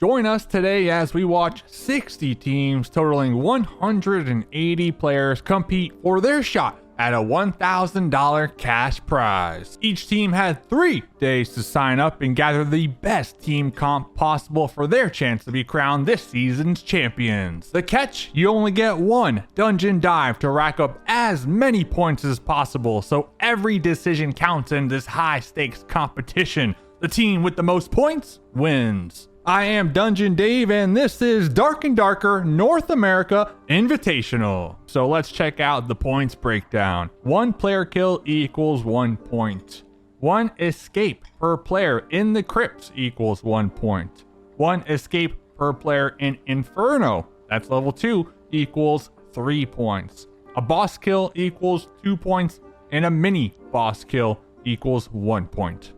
Join us today as we watch 60 teams totaling 180 players compete for their shot at a $1,000 cash prize. Each team had 3 days to sign up and gather the best team comp possible for their chance to be crowned this season's champions. The catch? You only get 1 dungeon dive to rack up as many points as possible, so every decision counts in this high stakes competition. The team with the most points wins. I am Dungeon Dave, and this is Dark and Darker North America Invitational. So let's check out the points breakdown. 1 player kill equals 1 point. 1 escape per player in the Crypts equals 1 point. 1 escape per player in Inferno, that's level 2, equals 3 points. A boss kill equals 2 points, and a mini boss kill equals 1 point.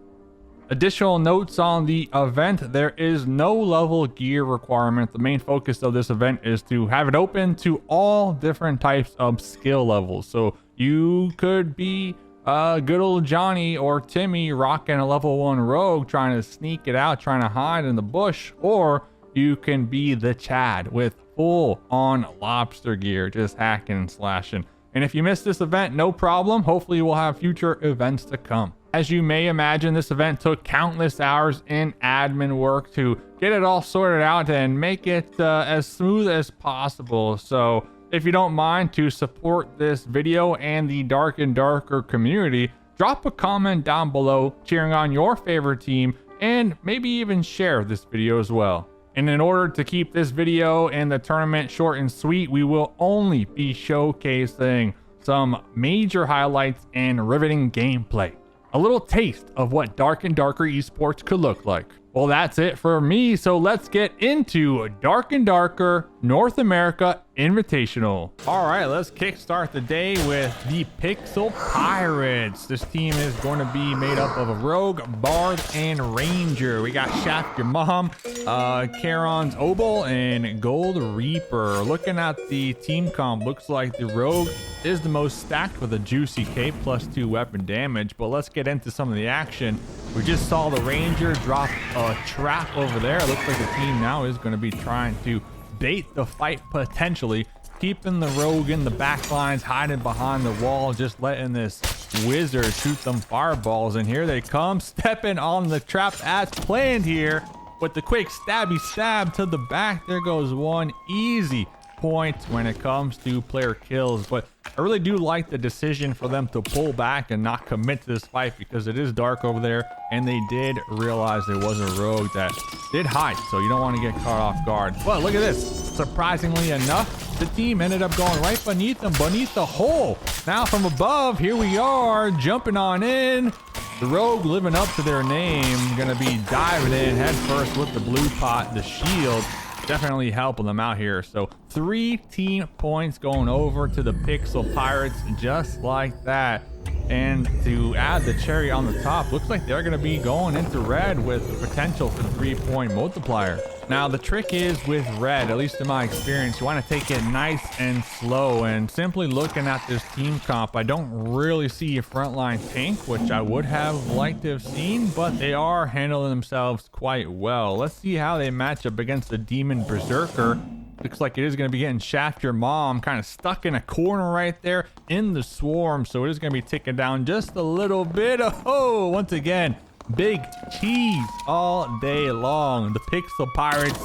Additional notes on the event: there is no level gear requirement. The main focus of this event is to have it open to all different types of skill levels. So you could be good old Johnny or Timmy rocking a level 1 rogue trying to sneak it out, trying to hide in the bush, or you can be the Chad with full on lobster gear, just hacking and slashing. And if you missed this event, no problem. Hopefully we'll have future events to come. As you may imagine, this event took countless hours in admin work to get it all sorted out and make it as smooth as possible. So if you don't mind, to support this video and the Dark and Darker community, drop a comment down below cheering on your favorite team, and maybe even share this video as well. And in order to keep this video and the tournament short and sweet, we will only be showcasing some major highlights and riveting gameplay. A little taste of what Dark and Darker Esports could look like. Well, that's it for me, so let's get into Dark and Darker North America Invitational. All right, let's kickstart the day with the Pixel Pirates. This team is going to be made up of a Rogue, Bard, and Ranger. We got Shaft Your Mom, Charon's Obol, and Gold Reaper. Looking at the team comp, looks like the Rogue is the most stacked with a juicy cape plus 2 weapon damage, but let's get into some of the action. We just saw the Ranger drop a trap over there. It looks like the team now is going to be trying to bait the fight, potentially keeping the Rogue in the back lines, hiding behind the wall, just letting this wizard shoot them fireballs. And here they come, stepping on the trap as planned here with the quick stabby stab to the back. There goes 1 easy point when it comes to player kills. But I really do like the decision for them to pull back and not commit to this fight, because it is dark over there, and they did realize there was a rogue that did hide, so you don't want to get caught off guard. But look at this, surprisingly enough, the team ended up going right beneath them, beneath the hole. Now from above, here we are jumping on in. The Rogue living up to their name, gonna be diving in head first with the blue pot, the shield, definitely helping them out here. So 3 team points going over to the Pixel Pirates, just like that. And to add the cherry on the top, looks like they're going to be going into red with the potential for the 3-point multiplier. Now the trick is with red, at least in my experience, you want to take it nice and slow. And simply looking at this team comp, I don't really see a frontline tank, which I would have liked to have seen, but they are handling themselves quite well. Let's see how they match up against the Demon Berserker. Looks like it is going to be getting Shaft Your Mom kind of stuck in a corner right there in the swarm, so it is going to be ticking down just a little bit. Oh, once again, big cheese all day long. The Pixel Pirates,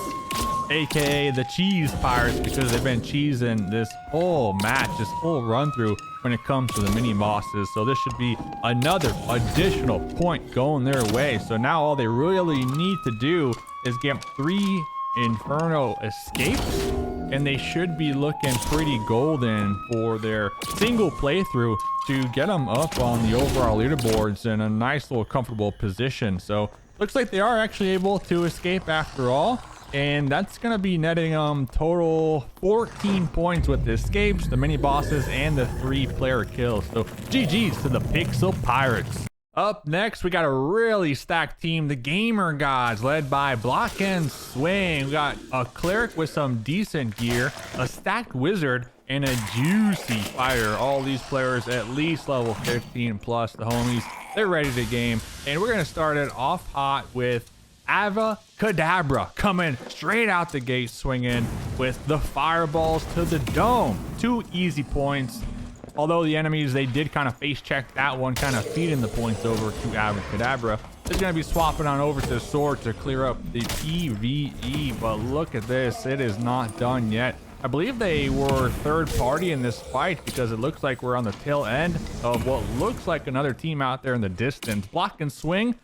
aka the Cheese Pirates, because they've been cheesing this whole match, this whole run through when it comes to the mini bosses. So this should be another additional point going their way. So now all they really need to do is get 3 Inferno escapes, and they should be looking pretty golden for their single playthrough to get them up on the overall leaderboards in a nice little comfortable position. So looks like they are actually able to escape after all, and that's going to be netting total 14 points with the escapes, the mini bosses, and the 3 player kills. So GG's to the Pixel Pirates. Up next, we got a really stacked team, the Gamer Gods, led by Block and Swing. We got a cleric with some decent gear, a stacked wizard, and a juicy fighter. All these players at least level 15 plus. The homies, they're ready to game. And we're going to start it off hot with Avacadabra coming straight out the gate swinging with the fireballs to the dome. 2 easy points. Although the enemies, they did kind of face check that one, kind of feeding the points over to Avacadabra. They're going to be swapping on over to the sword to clear up the PvE. But look at this. It is not done yet. I believe they were third party in this fight because it looks like we're on the tail end of what looks like another team out there in the distance. Block and swing.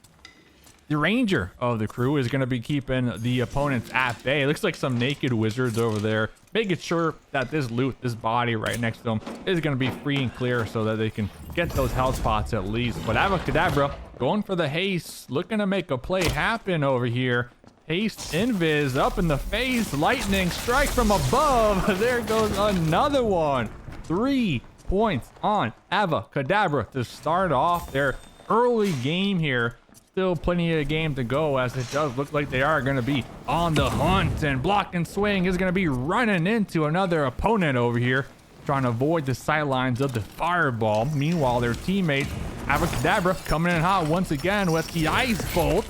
The ranger of the crew is going to be keeping the opponents at bay. It looks like some naked wizards over there, making sure that this loot, this body right next to them, is going to be free and clear so that they can get those health pots at least. But Avacadabra going for the haste, looking to make a play happen over here. Haste invis up in the face, lightning strike from above. There goes another one. 3 points on Avacadabra to start off their early game here. Still plenty of game to go, as it does look like they are going to be on the hunt, and block and swing is going to be running into another opponent over here, trying to avoid the sightlines of the fireball. Meanwhile, their teammate Avacadabra coming in hot once again with the ice bolt.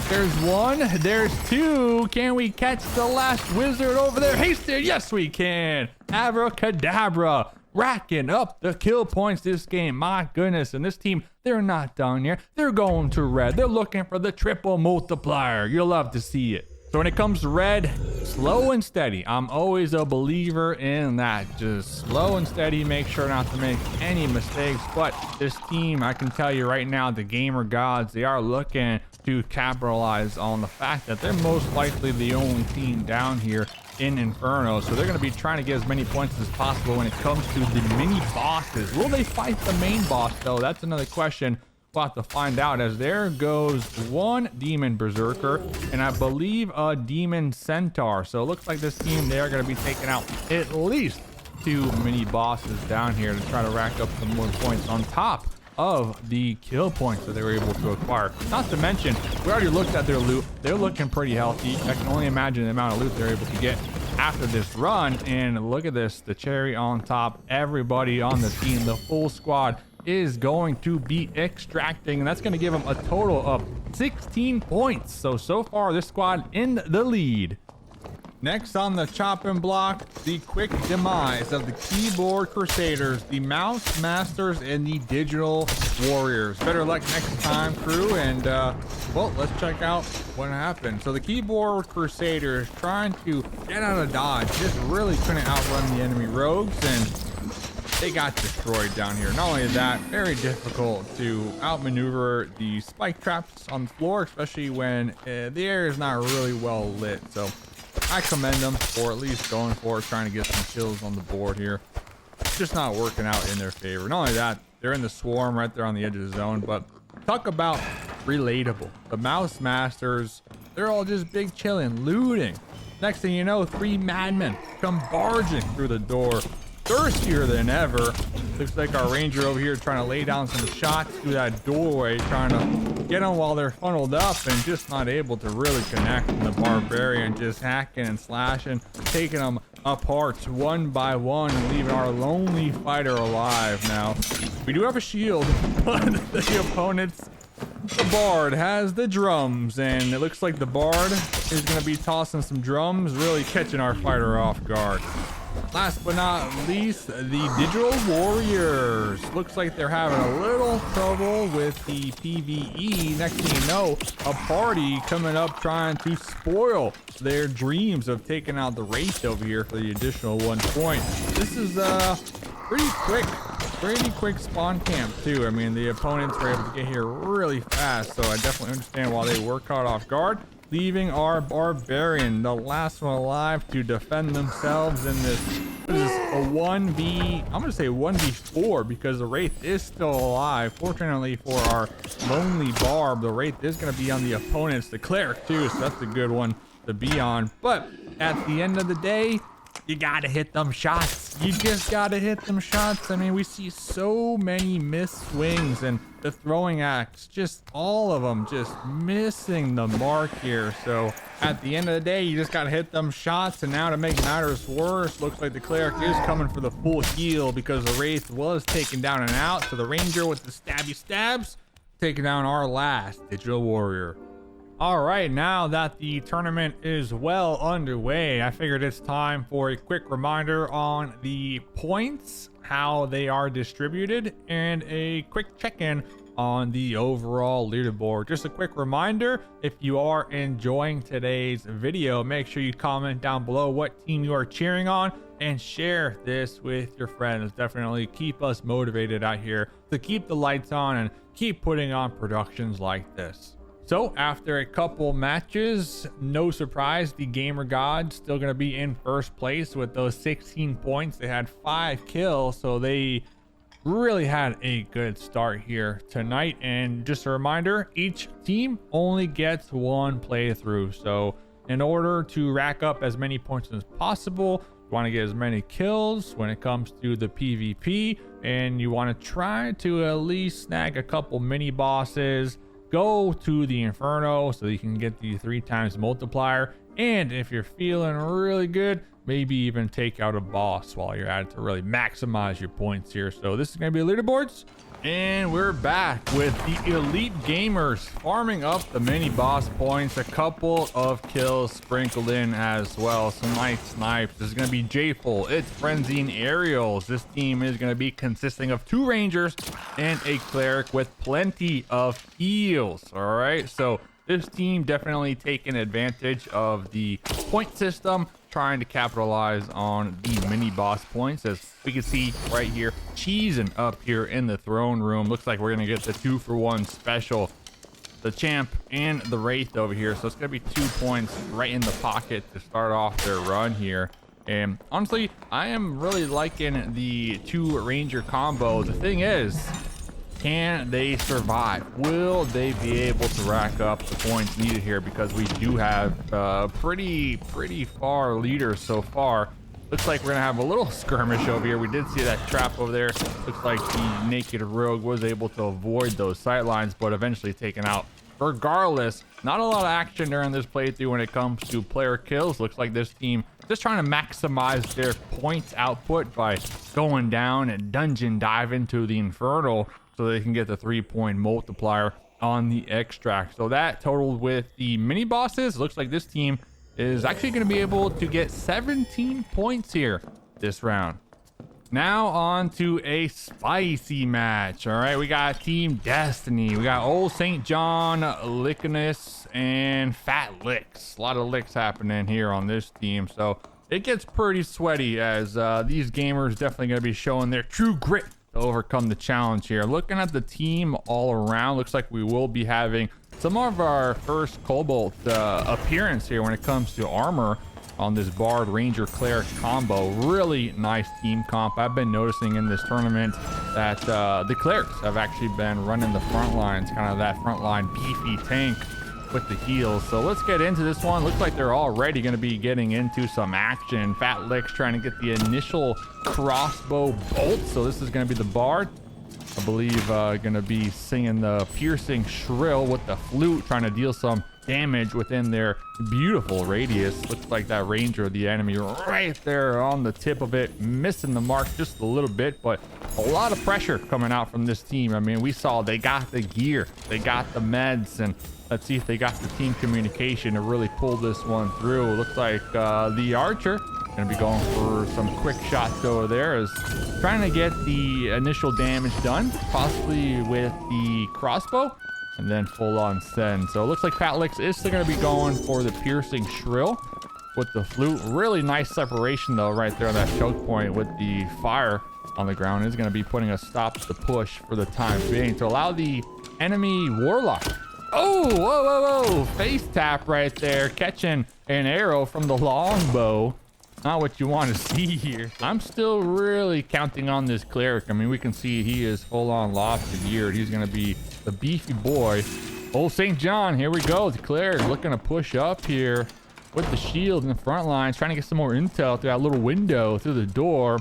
There's 1, there's 2. Can we catch the last wizard over there? Hasted, yes we can. Avacadabra racking up the kill points this game. My goodness. And this team, they're not done here. They're going to red. They're looking for the triple multiplier. You'll love to see it. So when it comes to red, slow and steady. I'm always a believer in that. Just slow and steady. Make sure not to make any mistakes. But this team, I can tell you right now, the gamer gods, they are looking to capitalize on the fact that they're most likely the only team down here in Inferno. So they're going to be trying to get as many points as possible when it comes to the mini bosses. Will they fight the main boss though? That's another question we'll have to find out, as there goes 1 demon berserker and I believe a demon centaur. So it looks like this team, they are going to be taking out at least 2 mini bosses down here to try to rack up some more points on top of the kill points that they were able to acquire. Not to mention, we already looked at their loot. They're looking pretty healthy. I can only imagine the amount of loot they're able to get after this run. And look at this, the cherry on top. Everybody on the team, the full squad, is going to be extracting, and that's going to give them a total of 16 points. So far this squad in the lead. Next on the chopping block, the quick demise of the keyboard crusaders, the mouse masters, and the digital warriors. Better luck next time, crew. And well, let's check out what happened. So the keyboard crusaders trying to get out of dodge, just really couldn't outrun the enemy rogues, and they got destroyed down here. Not only that, very difficult to outmaneuver the spike traps on the floor, especially when the area is not really well lit. So I commend them for at least going for it, trying to get some kills on the board here. It's just not working out in their favor. Not only that, they're in the swarm right there on the edge of the zone. But talk about relatable. The mouse masters, they're all just big chilling, looting. Next thing you know, 3 madmen come barging through the door, thirstier than ever. Looks like our ranger over here trying to lay down some shots through that doorway, trying to get them while they're funneled up, and just not able to really connect. And the barbarian just hacking and slashing, taking them apart one by one, and leaving our lonely fighter alive. Now we do have a shield, but the opponents, the bard has the drums, and it looks like the bard is going to be tossing some drums, really catching our fighter off guard. Last but not least, the digital warriors. Looks like they're having a little trouble with the PvE. Next thing you know, a party coming up trying to spoil their dreams of taking out the wraith over here for the additional 1 point. This is pretty quick spawn camp too. I mean, the opponents were able to get here really fast, so I definitely understand why they were caught off guard, leaving our barbarian, the last one alive, to defend themselves in this. What is this, a 1v, I'm gonna say 1v4, because the wraith is still alive. Fortunately for our lonely barb, the wraith is gonna be on the opponents, the cleric too, so that's a good one to be on. But at the end of the day, you gotta hit them shots. You just gotta hit them shots. I mean, we see so many missed swings, and the throwing axe, just all of them just missing the mark here. So at the end of the day, you just gotta hit them shots. And now, to make matters worse, looks like the cleric is coming for the full heal, because the wraith was taken down and out. So the ranger with the stabby stabs taking down our last digital warrior. All right, now that the tournament is well underway, I figured it's time for a quick reminder on the points, how they are distributed, and a quick check-in on the overall leaderboard. Just a quick reminder, if you are enjoying today's video, make sure you comment down below what team you are cheering on and share this with your friends. Definitely keep us motivated out here to keep the lights on and keep putting on productions like this. So after a couple matches, no surprise, the Gamer Gods still going to be in first place with those 16 points. They had 5 kills, so they really had a good start here tonight. And just a reminder, each team only gets 1 playthrough. So in order to rack up as many points as possible, you want to get as many kills when it comes to the PvP, and you want to try to at least snag a couple mini bosses. Go to the Inferno so you can get the 3 times multiplier, and if you're feeling really good, maybe even take out a boss while you're at it to really maximize your points here. So this is going to be leaderboards, and we're back with the elite gamers farming up the mini boss points. A couple of kills sprinkled in as well, some nice snipes. This is going to be J-Full, it's Frenzy and Aerials. This team is going to be consisting of 2 rangers and a cleric with plenty of heals. All right, so this team definitely taking advantage of the point system, trying to capitalize on the mini boss points. As we can see right here, cheesing up here in the throne room. Looks like we're gonna get the 2-for-1 special, the champ and the wraith over here. So it's gonna be 2 points right in the pocket to start off their run here. And honestly, I am really liking the 2 ranger combo. The thing is, can they survive? Will they be able to rack up the points needed here? Because we do have pretty far leaders so far. Looks like we're gonna have a little skirmish over here. We did see that trap over there. Looks like the naked rogue was able to avoid those sight lines, but eventually taken out. Regardless, not a lot of action during this playthrough when it comes to player kills. Looks like this team just trying to maximize their points output by going down and dungeon dive into the Inferno, so they can get the 3-point multiplier on the extract. So that totaled with the mini bosses, looks like this team is actually going to be able to get 17 points here this round. Now on to a spicy match. All right, we got Team Destiny. We got Old St. John, Lickiness, and Fat Licks. A lot of licks happening here on this team. So it gets pretty sweaty, as these gamers definitely going to be showing their true grit to overcome the challenge here. Looking at the team all around, looks like we will be having some of our first Cobalt appearance here when it comes to armor on this Bard Ranger Cleric combo. Really nice team comp. I've been noticing in this tournament that the clerics have actually been running the front lines, kind of that front line beefy tank with the heals. So let's get into this one. Looks like they're already going to be getting into some action. Fat Lick's trying to get the initial crossbow bolt. So this is going to be the Bard, I believe, going to be singing the piercing shrill with the flute, trying to deal some damage within their beautiful radius. Looks like that ranger, the enemy, right there on the tip of it, missing the mark just a little bit, but a lot of pressure coming out from this team. I mean, we saw they got the gear, they got the meds, and let's see if they got the team communication to really pull this one through. Looks like the archer gonna be going for some quick shots over there, is trying to get the initial damage done, possibly with the crossbow, and then full on send. So it looks like Fat Licks is still going to be going for the piercing shrill with the flute. Really nice separation though right there on that choke point with the fire on the ground. Is going to be putting a stop to the push for the time being to allow the enemy warlock. Oh, whoa, face tap right there, catching an arrow from the longbow. Not what you want to see here. I'm still really counting on this cleric. I mean, we can see he is full on lobster geared. He's going to be the beefy boy. Old St. John, here we go. The cleric looking to push up here with the shield in the front lines, trying to get some more intel through that little window through the door.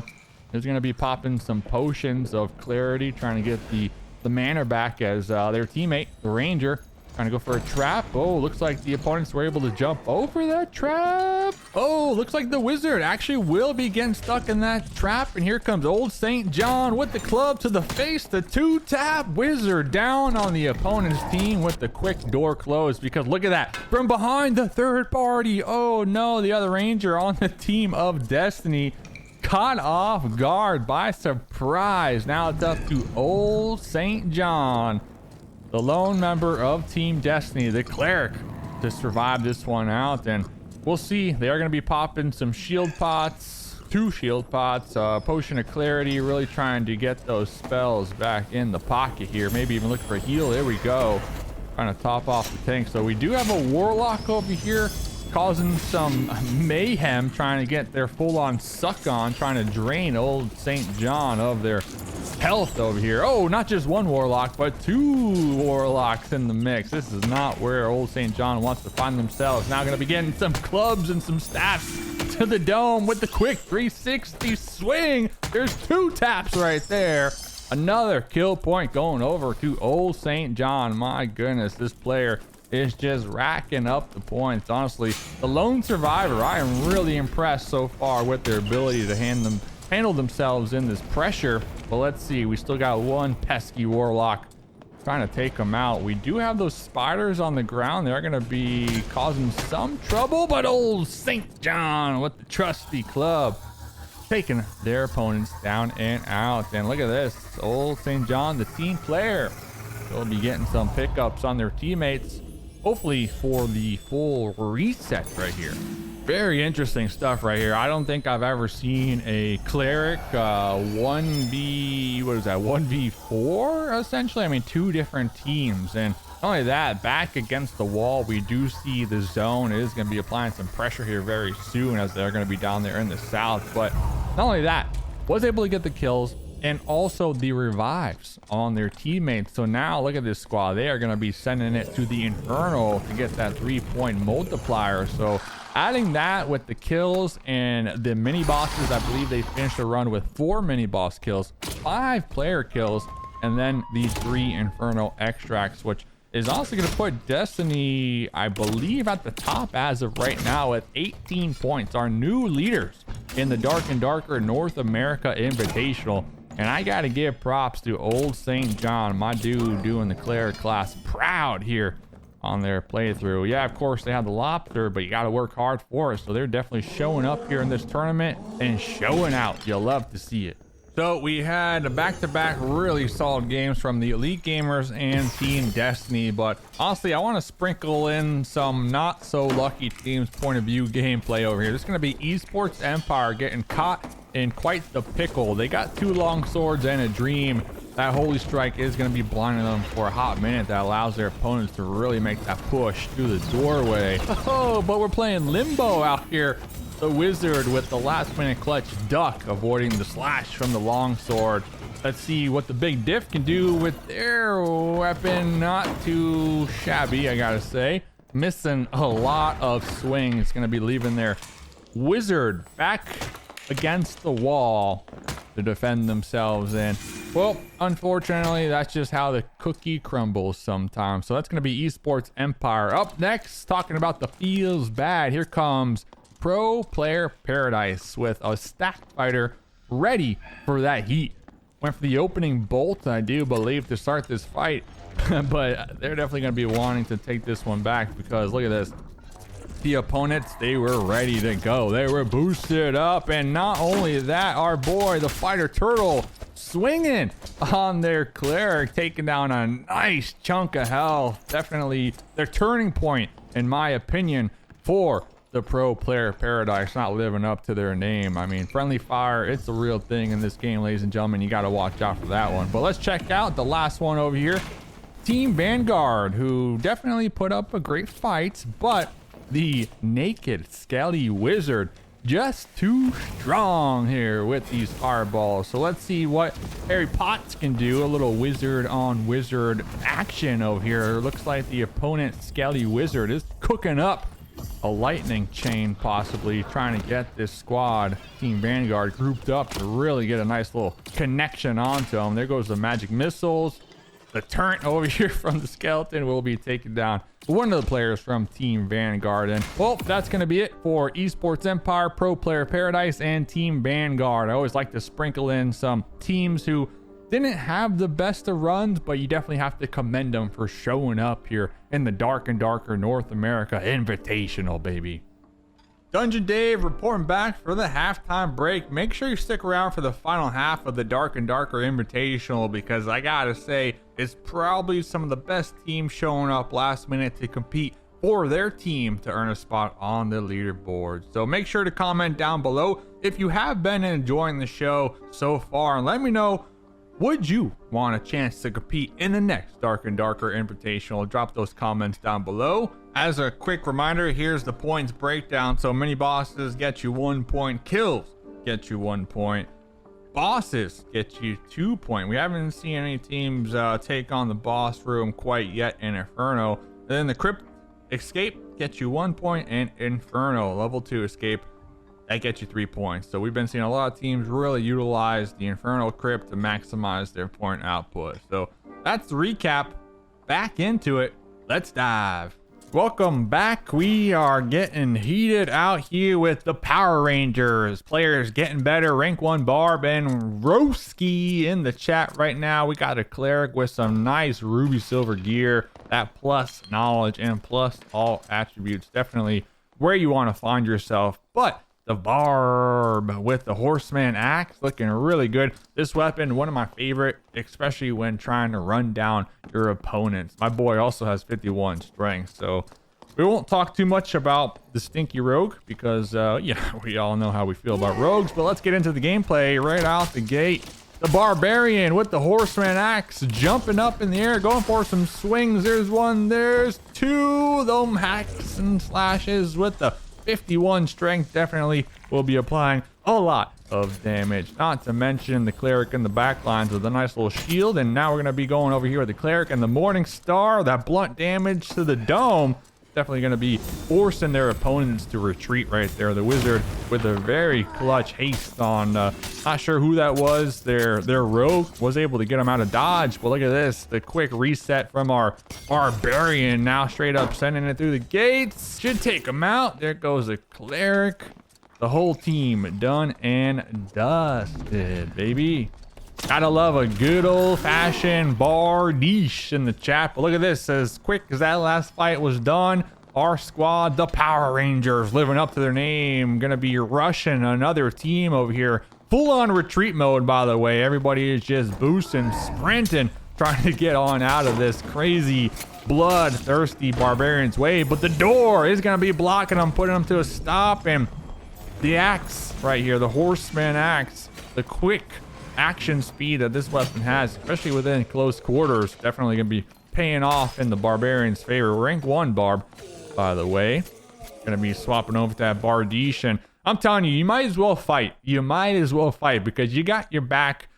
He's going to be popping some potions of clarity, trying to get the mana back, as their teammate, the ranger, trying to go for a trap. Oh, looks like the opponents were able to jump over that trap. Oh, Oh, looks like the wizard actually will be getting stuck in that trap. And here comes old St. John with the club to the face. The 2-tap wizard down on the opponent's team with the quick door closed, because look at that. From behind the third party. Oh no, the other ranger on the team of Destiny caught off guard by surprise. Now it's up to old St. John, the lone member of Team Destiny, the cleric, to survive this one out. And we'll see. They are going to be popping some shield pots, 2 shield pots, potion of clarity, really trying to get those spells back in the pocket here. Maybe even look for a heal. There we go. Trying to top off the tank. So we do have a warlock over here causing some mayhem, trying to get their full-on suck on, trying to drain old St. John of their health over here. Oh, not just one warlock, but 2 warlocks in the mix. This is not where old St. John wants to find themselves. Now going to be getting some clubs and some staffs to the dome with the quick 360 swing. There's 2 taps right there. Another kill point going over to old St. John. My goodness, this player is just racking up the points. Honestly, the lone survivor, I am really impressed so far with their ability to handle themselves in this pressure. But let's see, we still got one pesky warlock trying to take them out. We do have those spiders on the ground. They're going to be causing some trouble, but old St. John with the trusty club taking their opponents down and out. And look at this, old St. John, the team player, they'll be getting some pickups on their teammates, hopefully for the full reset right here. Very interesting stuff right here. I don't think I've ever seen a cleric 1v4 essentially. I mean, 2 different teams. And not only that, back against the wall, we do see the zone is going to be applying some pressure here very soon, as they're going to be down there in the south. But not only that, was able to get the kills and also the revives on their teammates. So now look at this squad. They are going to be sending it to the Inferno to get that 3-point multiplier. So adding that with the kills and the mini bosses, I believe they finished the run with 4 mini boss kills, 5 player kills, and then the 3 Inferno extracts, which is also going to put Destiny, I believe, at the top as of right now with 18 points. Our new leaders in the Dark and Darker North America Invitational. And I got to give props to old St. John, my dude doing the cleric class proud here on their playthrough. Yeah, of course, they have the lobster, but you got to work hard for it. So they're definitely showing up here in this tournament and showing out. You'll love to see it. So we had a back-to-back really solid games from the Elite Gamers and Team Destiny, but honestly, I want to sprinkle in some not so lucky teams point of view gameplay over here. This is going to be Esports Empire getting caught in quite the pickle. They got 2 long swords and a dream. That Holy Strike is going to be blinding them for a hot minute. That allows their opponents to really make that push through the doorway. Oh, but we're playing Limbo out here. The wizard with the last minute clutch duck, avoiding the slash from the long sword. Let's see what the big diff can do with their weapon. Not too shabby, I gotta say. Missing a lot of swings. Gonna be leaving their wizard back against the wall to defend themselves. And well, unfortunately, that's just how the cookie crumbles sometimes. So that's gonna be Esports Empire. Up next, talking about the feels bad. Here comes Pro Player Paradise with a stacked fighter ready for that heat. Went for the opening bolt, I do believe, to start this fight. But they're definitely going to be wanting to take this one back, because look at this. The opponents, they were ready to go. They were boosted up. And not only that, our boy, the fighter turtle, swinging on their cleric, taking down a nice chunk of health. Definitely their turning point, in my opinion, for the Pro Player Paradise, not living up to their name. I mean, friendly fire, it's a real thing in this game, ladies and gentlemen. You got to watch out for that one. But let's check out the last one over here. Team Vanguard, who definitely put up a great fight, but the naked skelly wizard just too strong here with these fireballs. So let's see what Harry Potts can do. A little wizard on wizard action over here. Looks like the opponent skelly wizard is cooking up a lightning chain, possibly trying to get this squad, Team Vanguard, grouped up to really get a nice little connection onto them. There goes the magic missiles. the turret over here from the skeleton will be taking down one of the players from Team Vanguard. And well, that's going to be it for Esports Empire, Pro Player Paradise, and Team Vanguard. I always like to sprinkle in some teams who didn't have the best of runs, but you definitely have to commend them for showing up here in the Dark and Darker North America Invitational, baby. Dungeon Dave reporting back for the halftime break. Make sure you stick around for the final half of the Dark and Darker Invitational, because I gotta say, it's probably some of the best teams showing up last minute to compete for their team to earn a spot on the leaderboard. So make sure to comment down below if you have been enjoying the show so far, and let me know, would you want a chance to compete in the next Dark and Darker Invitational? Drop those comments down below. As a quick reminder, here's the points breakdown. So mini bosses get you 1 point, kills get you 1 point, bosses get you 2 points. We haven't seen any teams take on the boss room quite yet in Inferno. And then the Crypt escape gets you 1 point, and Inferno level 2 escape, that gets you 3 points. So we've been seeing a lot of teams really utilize the Inferno Crypt to maximize their point output. So that's the recap. Back into it. Let's dive. Welcome back. We are getting heated out here with the Power Rangers. Players getting better. Rank 1 Barb and Roski in the chat right now. We got a cleric with some nice ruby silver gear. That plus knowledge and plus all attributes. Definitely where you want to find yourself. But the Barb with the Horseman axe looking really good. This weapon, one of my favorite, especially when trying to run down your opponents. My boy also has 51 strength, so we won't talk too much about the stinky rogue because yeah, we all know how we feel about rogues. But let's get into the gameplay right out the gate. The Barbarian with the Horseman axe jumping up in the air, going for some swings. There's one, there's two. Them hacks and slashes with the 51 strength definitely will be applying a lot of damage. Not to mention the cleric in the back lines with a nice little shield. And now we're going to be going over here with the cleric and the Morning Star. That blunt damage to the dome definitely going to be forcing their opponents to retreat right there. The wizard with a very clutch haste on not sure who that was. Their rogue was able to get him out of dodge, but look at this, the quick reset from our Barbarian, now straight up sending it through the gates. Should take him out. There goes the cleric. The whole team done and dusted, baby. Gotta love a good old-fashioned bardiche in the chat. But look at this, as quick as that last fight was done, our squad, the Power Rangers, living up to their name, gonna be rushing another team over here. Full-on retreat mode, by the way. Everybody is just boosting, sprinting, trying to get on out of this crazy bloodthirsty Barbarian's way. But the door is gonna be blocking them, putting them to a stop. And the axe right here, the Horseman axe, the quick action speed that this weapon has, especially within close quarters, definitely gonna be paying off in the Barbarian's favor. Rank 1 Barb, by the way, gonna be swapping over to that Bardiche. And I'm telling you, you might as well fight. You might as well fight, because you got your back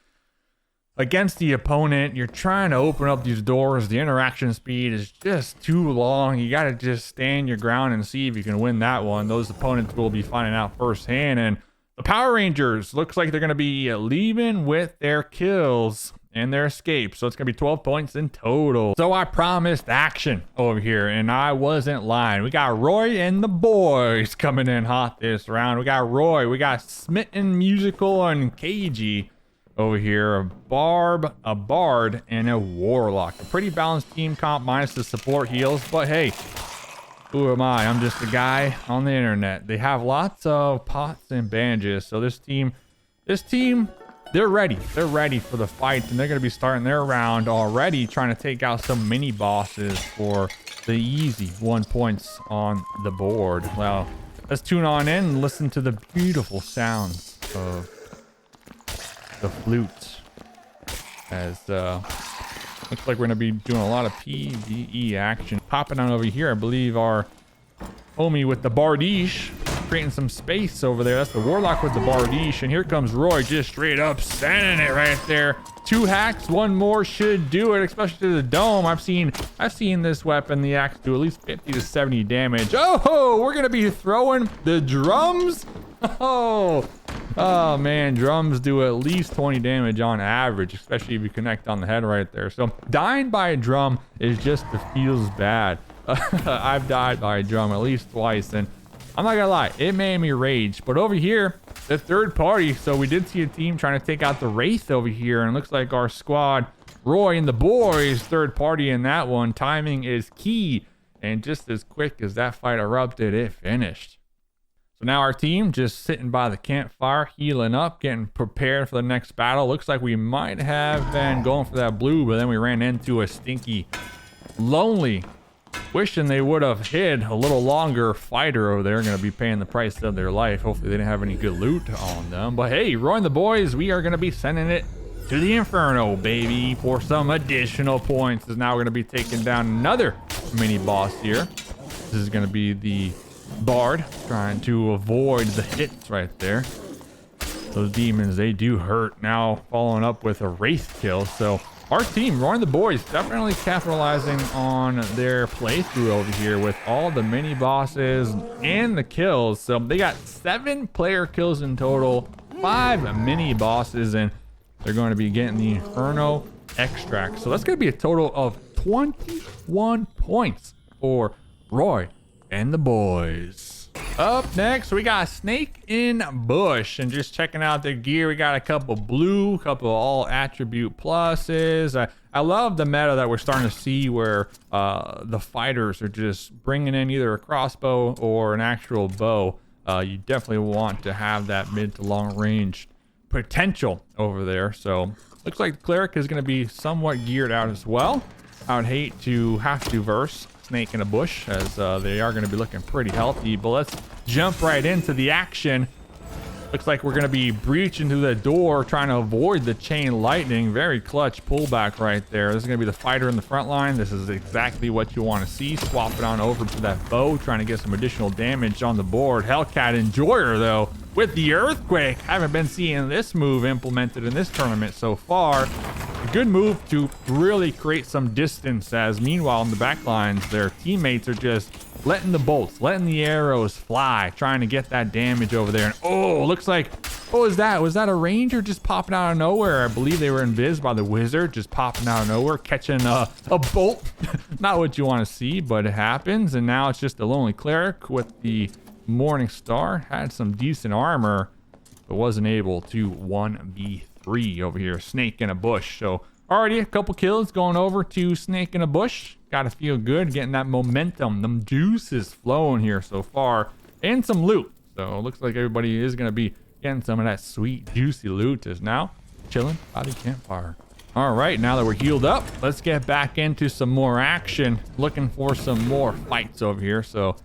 against the opponent. You're trying to open up these doors. The interaction speed is just too long. You got to just stand your ground and see if you can win that one. Those opponents will be finding out firsthand. And the Power Rangers looks like they're going to be leaving with their kills and their escapes. So it's going to be 12 points in total. So I promised action over here, and I wasn't lying. We got Roy and the boys coming in hot this round. We got Roy, we got Smitten, Musical, and KG over here. A Barb, a Bard, and a Warlock. A pretty balanced team comp minus the support heals. But hey, who am I? I'm just a guy on the internet. They have lots of pots and bandages. So this team, they're ready. They're ready for the fight, and they're going to be starting their round already, trying to take out some mini bosses for the easy 1 points on the board. Well, let's tune on in and listen to the beautiful sounds of the flute, as looks like we're gonna be doing a lot of PvE action. Popping on over here, I believe our homie with the Bardiche creating some space over there. That's the Warlock with the Bardiche, and here comes Roy just straight up sending it right there. 2 hacks, 1 more should do it, especially to the dome. I've seen this weapon, the axe, do at least 50 to 70 damage. Oh, we're gonna be throwing the drums. Oh, Oh man, drums do at least 20 damage on average, especially if you connect on the head right there. So dying by a drum is just, it feels bad. I've died by a drum at least twice, and I'm not gonna lie, it made me rage. But over here, the third party, so we did see a team trying to take out the Wraith over here, and it looks like our squad, Roy and the boys, third party in that one. Timing is key, and just as quick as that fight erupted, it finished. So now our team just sitting by the campfire, healing up, getting prepared for the next battle. Looks like we might have been going for that blue, but then we ran into a stinky, lonely, wishing they would have hid a little longer fighter over there. Going to be paying the price of their life. Hopefully they didn't have any good loot on them. But hey, Roy and the boys, we are going to be sending it to the Inferno, baby, for some additional points. Is now going to be taking down another mini boss here. This is going to be the Bard, trying to avoid the hits right there. Those demons, they do hurt. Now following up with a Wraith kill. So our team, Roy and the boys, definitely capitalizing on their playthrough over here with all the mini bosses and the kills. So they got 7 player kills in total, 5 mini bosses, and they're going to be getting the Inferno extract. So that's going to be a total of 21 points for Roy and the boys. Up next, we got Snake in Bush, and just checking out their gear. We got a couple blue, couple all attribute pluses. I love the meta that we're starting to see where the fighters are just bringing in either a crossbow or an actual bow. You definitely want to have that mid to long range potential over there. So looks like the cleric is going to be somewhat geared out as well. I would hate to have to verse Snake in a Bush, as they are going to be looking pretty healthy. But let's jump right into the action. Looks like we're going to be breaching through the door, trying to avoid the chain lightning. Very clutch pullback right there. This is going to be the fighter in the front line. This is exactly what you want to see. Swap it on over to that bow, trying to get some additional damage on the board. Hellcat Enjoyer, though, with the earthquake. Haven't been seeing this move implemented in this tournament so far. A good move to really create some distance, as meanwhile in the back lines, their teammates are just letting the bolts, letting the arrows fly, trying to get that damage over there. And oh, looks like, what was that? Was that a ranger just popping out of nowhere? I believe they were invis by the wizard, just popping out of nowhere, catching a bolt. Not what you want to see, but it happens. And now it's just a lonely cleric with the Morning Star. Had some decent armor, but wasn't able to 1v3 over here. Snake in a Bush. So already a couple kills going over to Snake in a Bush. Gotta feel good, getting that momentum, them juices flowing here so far, and some loot. So it looks like everybody is gonna be getting some of that sweet juicy loot. Is now chilling by the campfire. All right, now that we're healed up, let's get back into some more action. Looking for some more fights over here. So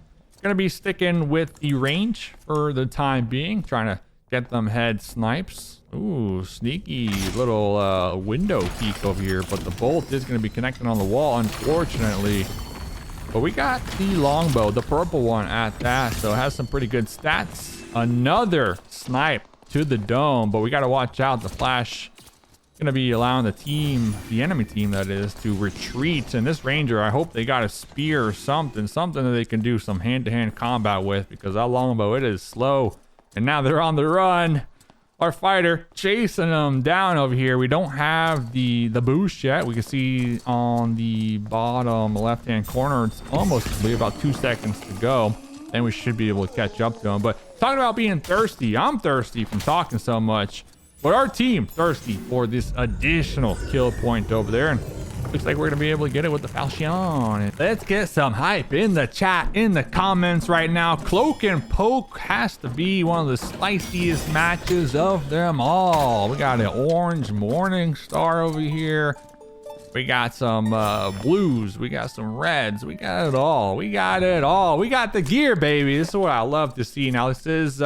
gonna be sticking with the range for the time being, trying to get them head snipes. Ooh, sneaky little window peek over here, but the bolt is going to be connecting on the wall, unfortunately. But we got the longbow, the purple one at that, so it has some pretty good stats. Another snipe to the dome, but we got to watch out. The flash going to be allowing the team, the enemy team that is, to retreat. And this ranger, I hope they got a spear or something that they can do some hand-to-hand combat with, because that longbow, it is slow. And now they're on the run. Our fighter chasing them down over here. We don't have the boost yet. We can see on the bottom left-hand corner, it's almost about 2 seconds to go. Then we should be able to catch up to them. But talking about being thirsty, I'm thirsty from talking so much. But our team thirsty for this additional kill point over there. And looks like we're going to be able to get it with the Falchion. Let's get some hype in the chat, in the comments right now. Cloak and Poke has to be one of the spiciest matches of them all. We got an orange Morning Star over here. We got some blues. We got some reds. We got it all. We got it all. We got the gear, baby. This is what I love to see. Now, this is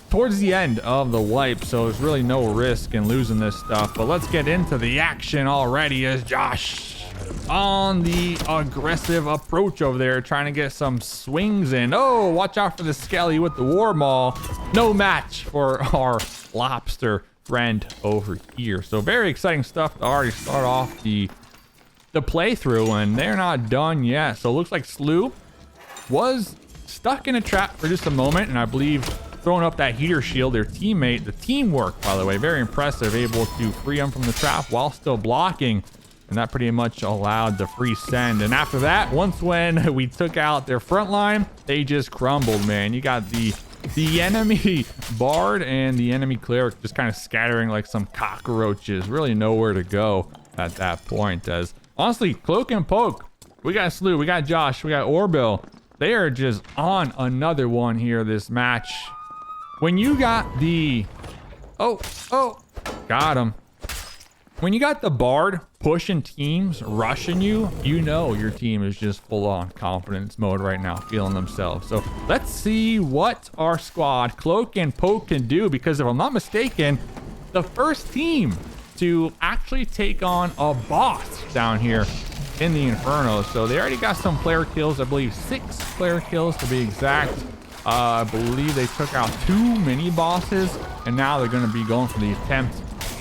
towards the end of the wipe, so there's really no risk in losing this stuff. But let's get into the action already, as Josh on the aggressive approach over there, trying to get some swings in. Oh, watch out for the Skelly with the War Maul. No match for our lobster friend over here. So very exciting stuff to already start off the playthrough, and they're not done yet. So it looks like Slew was stuck in a trap for just a moment, and I believe throwing up that heater shield. Their teammate, the teamwork, by the way, very impressive, able to free him from the trap while still blocking. And that pretty much allowed the free send. And after that, once when we took out their front line, they just crumbled, man. You got the enemy bard and the enemy cleric just kind of scattering like some cockroaches. Really nowhere to go at that point. As honestly, Cloak and Poke, we got Slew, we got Josh, we got Orbill. They are just on another one here this match. When you got the... Oh, got him. When you got the bard pushing teams, rushing you, you know your team is just full on confidence mode right now, feeling themselves. So let's see what our squad, Cloak and Poke, can do, because if I'm not mistaken, the first team to actually take on a boss down here in the Inferno. So they already got some player kills, I believe 6 player kills to be exact. I believe they took out 2 mini bosses, and now they're going to be going for the attempt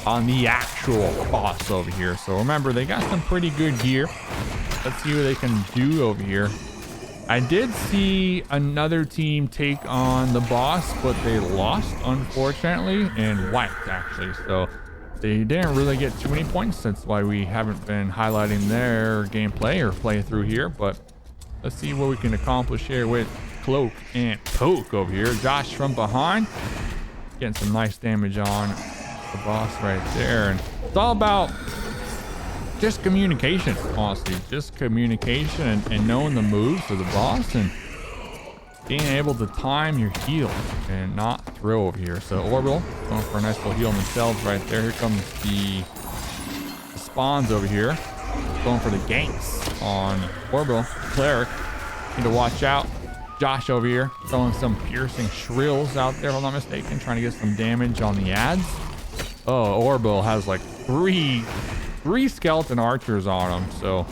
on the actual boss over here. So remember, they got some pretty good gear. Let's see what they can do over here. I did see another team take on the boss, but they lost, unfortunately, and wiped, actually. So they didn't really get too many points. That's why we haven't been highlighting their gameplay or playthrough here. But let's see what we can accomplish here with Cloak and Poke over here. Josh from behind, getting some nice damage on the boss right there. And it's all about just communication, honestly, just communication and knowing the moves of the boss and being able to time your heal and not throw over here. So Orbital going for a nice little heal themselves right there. Here comes the spawns over here, going for the ganks on Orbital. Cleric, need to watch out. Josh over here throwing some piercing shrills out there, if I'm not mistaken, trying to get some damage on the ads. Oh, Orbital has like three skeleton archers on him, so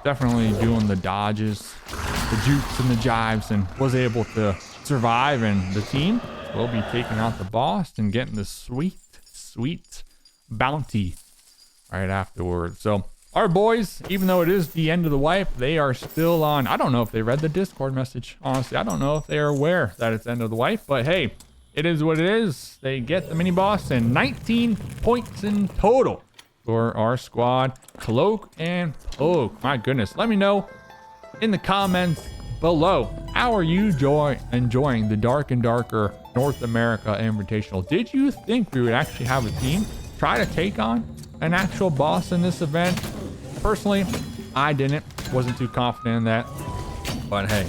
definitely doing the dodges, the jukes and the jives, and was able to survive. And the team will be taking out the boss and getting the sweet bounty right afterwards. So our boys, even though it is the end of the wipe, they are still on. I don't know if they read the Discord message. Honestly, I don't know if they are aware that it's the end of the wipe, but hey, it is what it is. They get the mini boss and 19 points in total for our squad, Cloak and Poke. My goodness, let me know in the comments below, how are you enjoying the Dark and Darker North America Invitational? Did you think we would actually have a team try to take on an actual boss in this event? Personally, I wasn't too confident in that, but hey,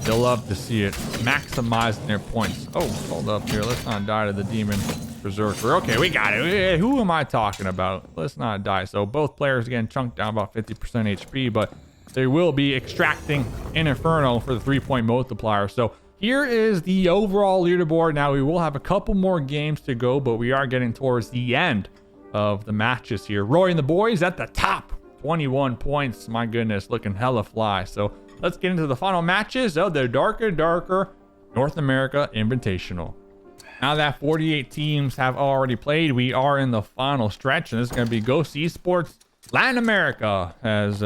they'll love to see it, maximizing their points. Oh, hold up here, let's not die to the demon berserker. Okay, we got it. Who am I talking about? Let's not die. So both players again chunked down about 50% HP, but they will be extracting an Inferno for the 3-point multiplier. So here is the overall leaderboard. Now we will have a couple more games to go, but we are getting towards the end of the matches here. Roy and the boys at the top, 21 points. My goodness, looking hella fly. So let's get into the final matches of the Dark and Darker North America Invitational. Now that 48 teams have already played, we are in the final stretch, and this is going to be Ghost Esports Latin America. As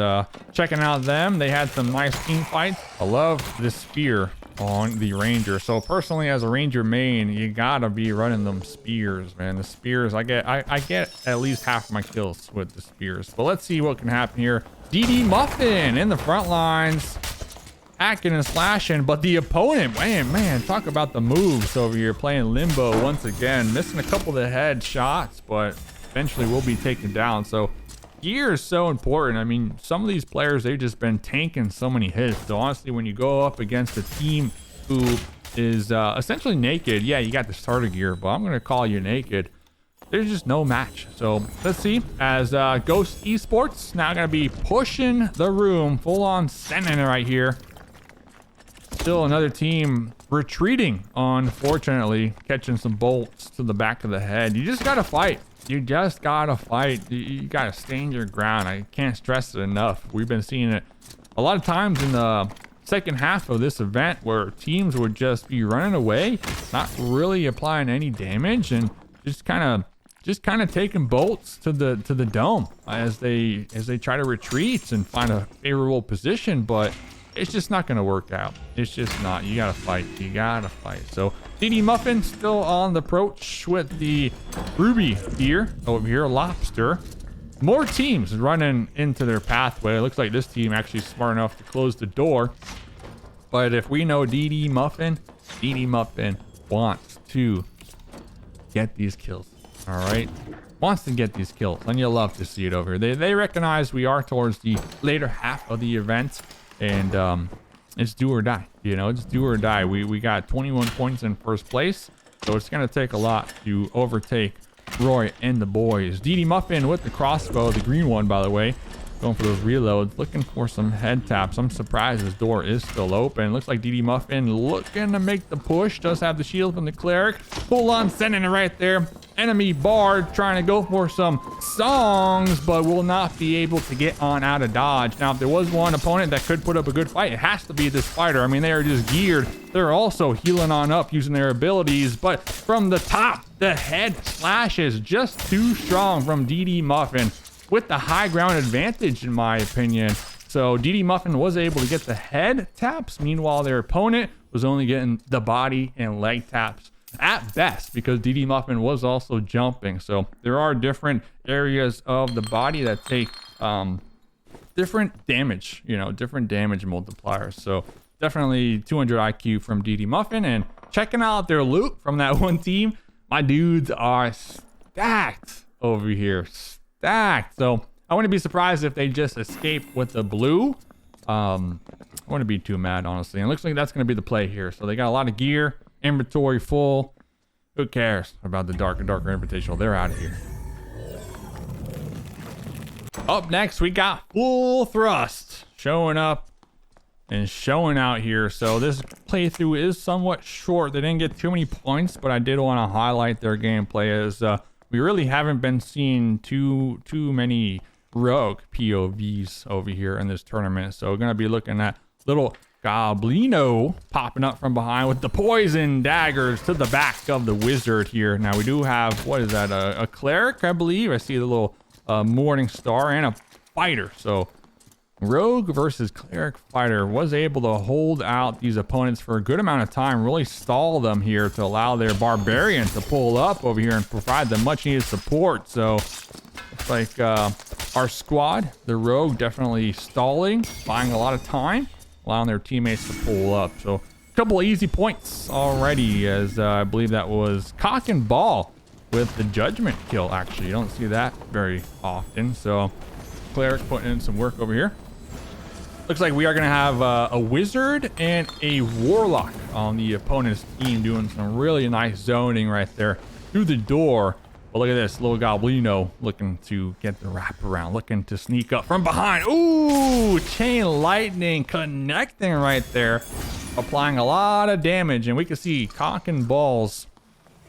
checking out them, they had some nice team fights. I love this spear on the ranger. So personally, as a ranger main, you gotta be running them spears, man. The spears, I get at least half my kills with the spears. But let's see what can happen here. DD Muffin in the front lines, hacking and slashing, but the opponent, man, talk about the moves over here, playing limbo once again, missing a couple of the head shots, but eventually will be taken down. So gear is so important. I mean, some of these players, they've just been tanking so many hits. So honestly, when you go up against a team who is essentially naked, yeah, you got the starter gear, but I'm gonna call you naked, there's just no match. So let's see, as Ghost Esports now gonna be pushing the room, full on sending it right here. Still another team retreating, unfortunately, catching some bolts to the back of the head. You just gotta fight. You just gotta fight. You gotta stand your ground. I can't stress it enough. We've been seeing it a lot of times in the second half of this event, where teams would just be running away, not really applying any damage, and just kind of taking bolts to the dome as they try to retreat and find a favorable position. But it's just not going to work out. It's just not. You gotta fight. So DD Muffin still on the approach with the Ruby here. Over here, Lobster. More teams running into their pathway. It looks like this team actually smart enough to close the door. But if we know DD Muffin wants to get these kills. All right. Wants to get these kills. And you'll love to see it over here. They recognize we are towards the later half of the event. And it's do or die. You know, it's do or die. We got 21 points in first place. So it's going to take a lot to overtake Roy and the boys. DD Muffin with the crossbow, the green one, by the way, going for those reloads, looking for some head taps. I'm surprised his door is still open. Looks like DD Muffin looking to make the push. Does have the shield from the cleric. Full on sending it right there. Enemy Bard trying to go for some songs, but will not be able to get on out of dodge. Now, if there was one opponent that could put up a good fight, it has to be this fighter. I mean, they are just geared. They're also healing on up using their abilities, but from the top, the head slashes just too strong from DD Muffin with the high ground advantage, in my opinion. So DD Muffin was able to get the head taps. Meanwhile, their opponent was only getting the body and leg taps at best, because DD Muffin was also jumping. So there are different areas of the body that take different damage, you know, different damage multipliers. So definitely 200 IQ from DD Muffin. And checking out their loot from that one team, my dudes are stacked over here. Stacked. So I wouldn't be surprised if they just escape with the blue. I wouldn't be too mad, honestly. And it looks like that's going to be the play here. So they got a lot of gear, inventory full. Who cares about the Dark and Darker Invitational? They're out of here. Up next, we got Full Thrust showing up and showing out here. So this playthrough is somewhat short. They didn't get too many points, but I did want to highlight their gameplay as we really haven't been seeing too many rogue POVs over here in this tournament. So we're going to be looking at little Goblino popping up from behind with the poison daggers to the back of the wizard here. Now we do have, what is that, a cleric, I believe. I see the little morning star and a fighter. So rogue versus cleric fighter was able to hold out these opponents for a good amount of time, really stall them here to allow their barbarian to pull up over here and provide them much needed support. So it's like our squad, the rogue, definitely stalling, buying a lot of time, allowing their teammates to pull up. So a couple of easy points already, as I believe that was Cock and Ball with the judgment kill. Actually, you don't see that very often. So cleric putting in some work over here. Looks like we are going to have a wizard and a warlock on the opponent's team doing some really nice zoning right there through the door. But look at this, little Goblino looking to get the wraparound, looking to sneak up from behind. Ooh, chain lightning connecting right there, applying a lot of damage. And we can see Cock and Balls,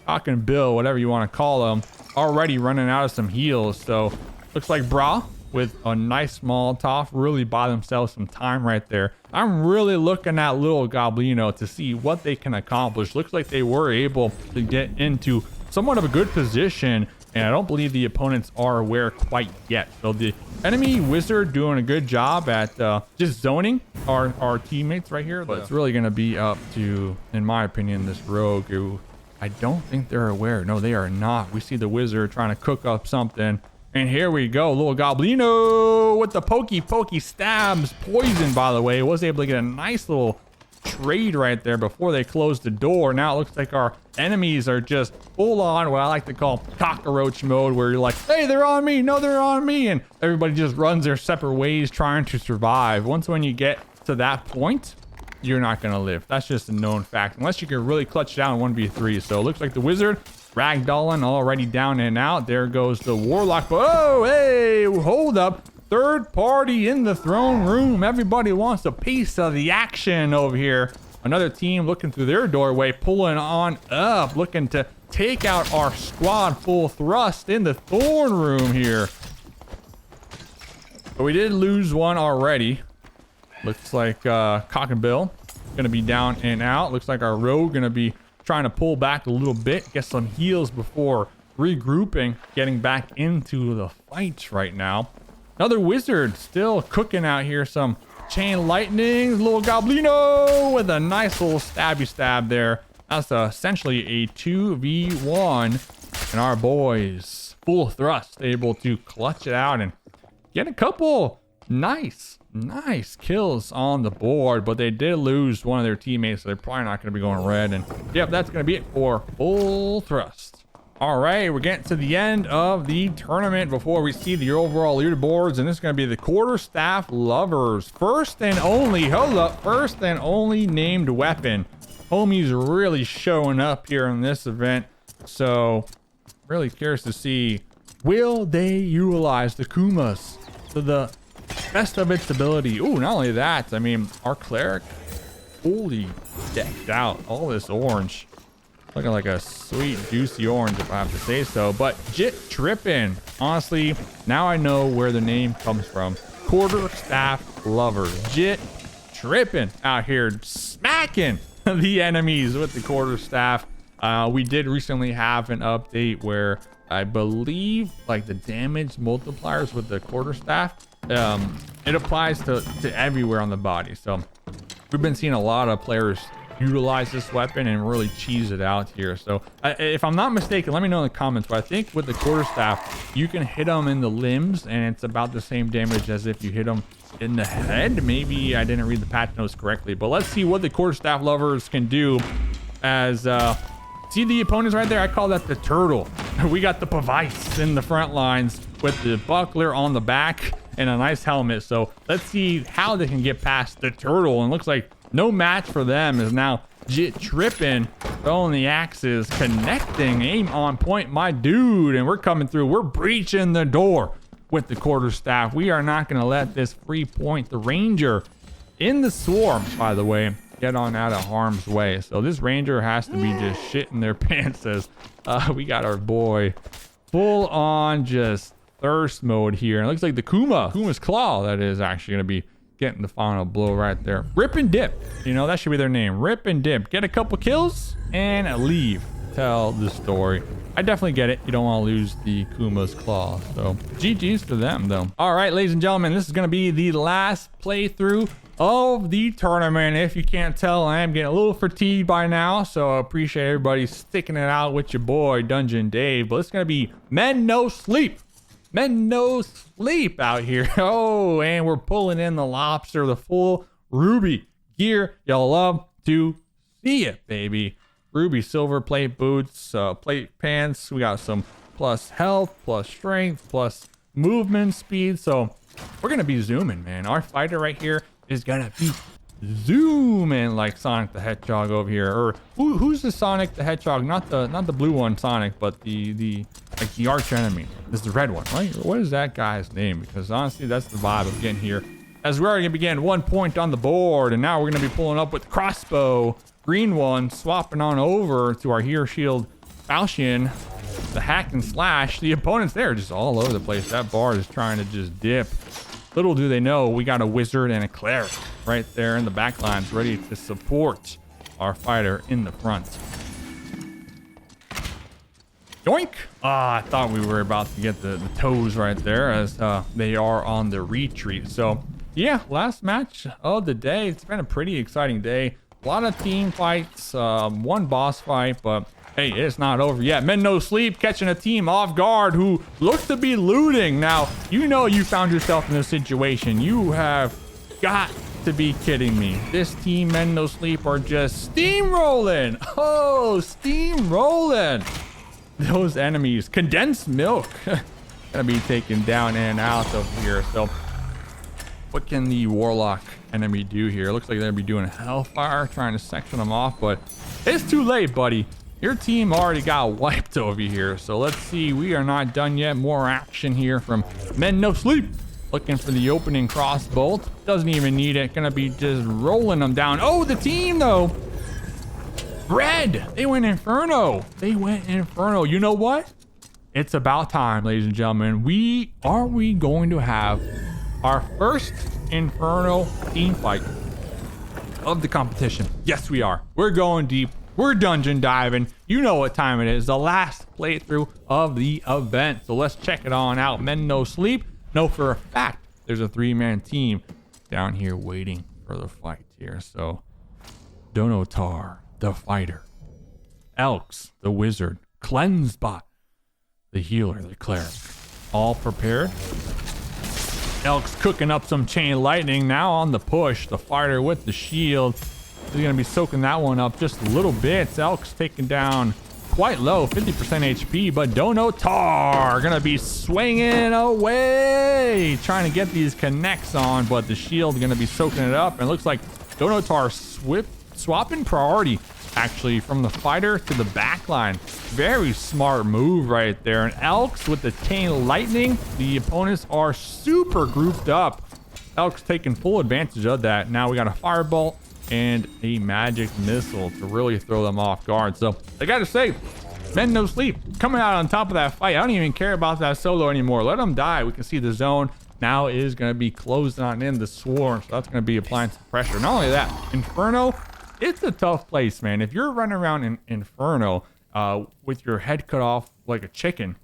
Cock and Bill, whatever you want to call them, already running out of some heals. So looks like Bra with a nice Molotov really buy themselves some time right there. I'm really looking at little Goblino to see what they can accomplish. Looks like they were able to get into somewhat of a good position, and I don't believe the opponents are aware quite yet. So the enemy wizard doing a good job at just zoning our teammates right here. But it's really going to be up to, in my opinion, this rogue, who I don't think they're aware. No, they are not. We see the wizard trying to cook up something. And here we go, little Goblino with the pokey stabs. Poison, by the way, was able to get a nice little trade right there before they closed the door. Now it looks like our enemies are just full on what I like to call cockroach mode, where you're like, hey, they're on me, no, they're on me, and everybody just runs their separate ways trying to survive. Once when you get to that point, you're not gonna live. That's just a known fact, unless you can really clutch down 1v3. So it looks like the wizard ragdolling already down and out. There goes the warlock. Oh, hey, hold up. Third party in the throne room. Everybody wants a piece of the action over here. Another team looking through their doorway, pulling on up, looking to take out our squad. Full thrust in the thorn room here. But we did lose one already. Looks like Cock and Bill gonna be down and out. Looks like our rogue gonna be trying to pull back a little bit, get some heals before regrouping, getting back into the fights right now. Another wizard still cooking out here, some chain lightning. Little Goblino with a nice little stabby stab there. That's essentially a 2v1, and our boys full thrust able to clutch it out and get a couple nice kills on the board, but they did lose one of their teammates, so they're probably not going to be going red. And yep, that's going to be it for full thrust. All right, we're getting to the end of the tournament before we see the overall leaderboards, and this is going to be the quarterstaff lovers. First and only named weapon. Homie's really showing up here in this event, so really curious to see, will they utilize the Kumas to the best of its ability? Ooh, not only that, I mean, our cleric fully decked out. All this orange, looking like a sweet juicy orange, if I have to say so. But Jit Trippin', honestly, now I know where the name comes from. Quarterstaff lover, Jit Trippin' out here smacking the enemies with the quarterstaff. We did recently have an update where I believe like the damage multipliers with the quarterstaff, it applies to everywhere on the body. So we've been seeing a lot of players utilize this weapon and really cheese it out here. So if I'm not mistaken, let me know in the comments, but I think with the quarterstaff you can hit them in the limbs and it's about the same damage as if you hit them in the head. Maybe I didn't read the patch notes correctly, but let's see what the quarterstaff lovers can do. As see the opponents right there, I call that the turtle. We got the Pavice in the front lines with the buckler on the back and a nice helmet. So let's see how they can get past the turtle. And looks like no match for them is now Jit Trippin', throwing the axes, connecting, aim on point, my dude. And we're coming through. We're breaching the door with the quarterstaff. We are not going to let this free point the ranger in the swarm, by the way, get on out of harm's way. So this ranger has to be just shitting their pants as we got our boy full on just thirst mode here. And it looks like the Kuma's claw, that is actually going to be getting the final blow right there. Rip and dip, you know, that should be their name. Rip and dip, get a couple kills and leave, tell the story. I definitely get it, you don't want to lose the Kuma's claw. So GG's to them though. All right, ladies and gentlemen, this is going to be the last playthrough of the tournament. If you can't tell, I am getting a little fatigued by now, so I appreciate everybody sticking it out with your boy Dungeon Dave. But it's going to be men no sleep out here. Oh, and we're pulling in the lobster, the full ruby gear. Y'all love to see it, baby. Ruby silver plate boots, plate pants. We got some plus health, plus strength, plus movement speed. So we're gonna be zooming, man. Our fighter right here is gonna be zooming like Sonic the Hedgehog over here. Or who's the Sonic the Hedgehog? Not the blue one, Sonic, but the like the arch enemy. This is the red one, right? What is that guy's name? Because honestly, that's the vibe I'm getting here. As we're already gonna begin 1 point on the board, and now we're gonna be pulling up with crossbow, green one, swapping on over to our Hero Shield Falchion, the hack and slash. The opponents there just all over the place. That bar is trying to just dip. Little do they know, we got a wizard and a cleric right there in the back lines, ready to support our fighter in the front. Yoink! I thought we were about to get the toes right there, as they are on the retreat. So yeah, last match of the day. It's been a pretty exciting day. A lot of team fights, one boss fight, but hey, it's not over yet. Men no sleep, catching a team off guard who looks to be looting. Now, you know you found yourself in this situation. You have got to be kidding me. This team, Men no sleep, are just steamrolling. Oh, steamrolling. Those enemies. Condensed milk. Gonna be taken down and out of here. So what can the warlock enemy do here? Looks like they're gonna be doing hellfire, trying to section them off, but it's too late, buddy. Your team already got wiped over here. So let's see. We are not done yet. More action here from Men no sleep. Looking for the opening crossbolt. Doesn't even need it. Gonna be just rolling them down. Oh, the team though. Red. They went Inferno. You know what? It's about time, ladies and gentlemen. Are we going to have our first Inferno team fight of the competition? Yes, we are. We're going deep. We're dungeon diving. You know what time it is. The last playthrough of the event. So let's check it on out. Men no sleep. Know for a fact there's a 3-man team down here waiting for the fight here. So Donotar, the fighter, Elks, the wizard, Cleansebot, the healer, the cleric. All prepared. Elk's cooking up some chain lightning. Now on the push, the fighter with the shield. He's going to be soaking that one up just a little bit. Elk's taken down quite low, 50% HP, but Donotar going to be swinging away, trying to get these connects on, but the shield going to be soaking it up. And it looks like Donotar swapping priority actually from the fighter to the back line. Very smart move right there. And Elks with the chain lightning, the opponents are super grouped up. Elks taking full advantage of that. Now we got a firebolt and a magic missile to really throw them off guard. So I gotta say, men no sleep coming out on top of that fight. I don't even care about that solo anymore. Let them die. We can see the zone now is going to be closed on in the swarm, so that's going to be applying some pressure. Not only that, Inferno, it's a tough place, man. If you're running around in Inferno with your head cut off like a chicken,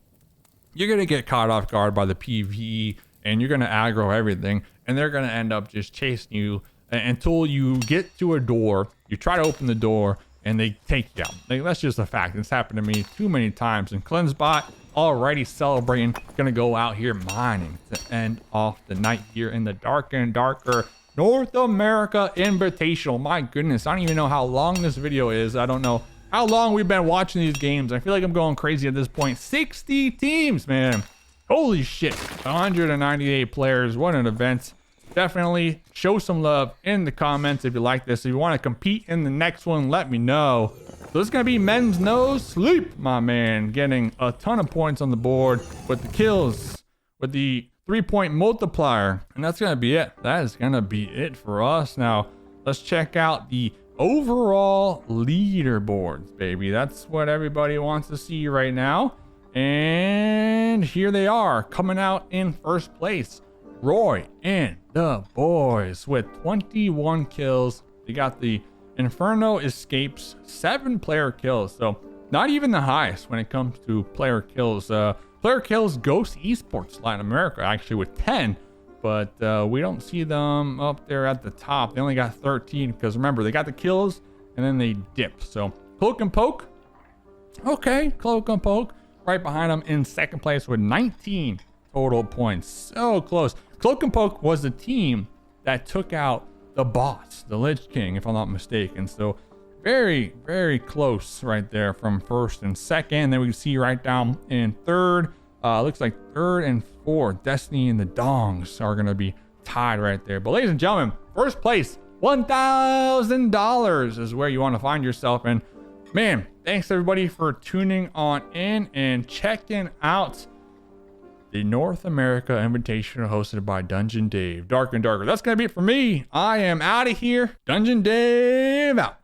you're going to get caught off guard by the PvE, and you're going to aggro everything, and they're going to end up just chasing you until you get to a door. You try to open the door, and they take you out. Like, that's just a fact. It's happened to me too many times. And Cleansebot already celebrating, gonna go out here mining to end off the night here in the Dark and Darker North America Invitational. My goodness, I don't even know how long this video is. I don't know how long we've been watching these games. I feel like I'm going crazy at this point. 60 teams, man. Holy shit. 198 players. What an event. Definitely show some love in the comments if you like this. If you want to compete in the next one, let me know. So it's going to be men's no sleep, my man. Getting a ton of points on the board with the kills, with the 3-point multiplier. And that's going to be it. That is going to be it for us. Now, let's check out the overall leaderboards, baby. That's what everybody wants to see right now. And here they are, coming out in first place. Roy and the boys with 21 kills. They got the Inferno escapes, 7 player kills. So not even the highest when it comes to player kills. Player kills Ghost Esports Latin America actually with 10, but we don't see them up there at the top. They only got 13 because remember, they got the kills and then they dip. So Cloak and Poke. Okay, Cloak and Poke right behind them in second place with 19 total points. So close. Cloak and Poke was the team that took out the boss, the Lich King, if I'm not mistaken. So very, very close right there from first and second. Then we can see right down in third. Looks like third and fourth, Destiny and the Dongs are going to be tied right there. But ladies and gentlemen, first place, $1,000 is where you want to find yourself. And man, thanks everybody for tuning on in and checking out the North America Invitational hosted by Dungeon Dave. Dark and Darker. That's going to be it for me. I am out of here. Dungeon Dave out.